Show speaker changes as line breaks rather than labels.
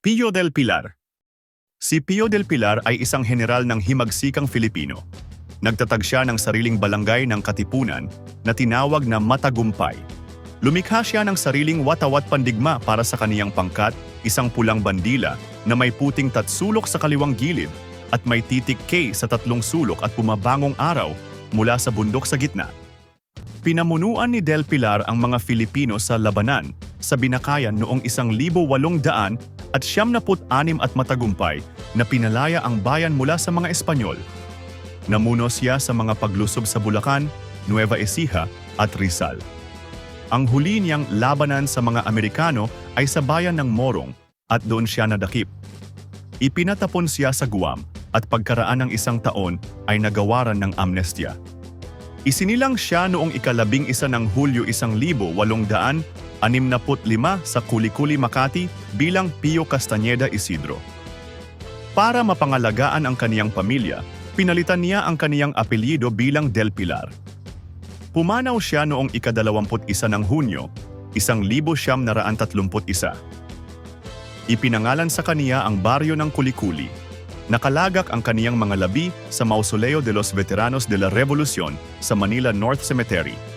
Pio del Pilar. Si Pio del Pilar ay isang general ng himagsikang Filipino. Nagtatag siya ng sariling balangay ng Katipunan na tinawag na Matagumpay. Lumikha siya ng sariling watawat pandigma para sa kaniyang pangkat, isang pulang bandila na may puting tatsulok sa kaliwang gilid at may titik K sa tatlong sulok at bumabangong araw mula sa bundok sa gitna. Pinamunuan ni Del Pilar ang mga Filipino sa labanan sa Binakayan noong 1800 at 76 at matagumpay na pinalaya ang bayan mula sa mga Espanyol. Namuno siya sa mga paglusob sa Bulacan, Nueva Ecija at Rizal. Ang huli niyang labanan sa mga Amerikano ay sa bayan ng Morong at doon siya nadakip. Ipinatapon siya sa Guam at pagkaraan ng isang taon ay nagawaran ng amnestya. Isinilang siya noong 11 ng Hulyo 1865 sa Kulikuli, Makati bilang Pio Castañeda Isidro. Para mapangalagaan ang kaniyang pamilya, pinalitan niya ang kaniyang apelyido bilang Del Pilar. Pumanaw siya noong 21 ng Hunyo, 1931. Ipinangalan sa kaniya ang baryo ng Kulikuli. Nakalagak ang kaniyang mga labi sa Mausoleo de los Veteranos de la Revolucion sa Manila North Cemetery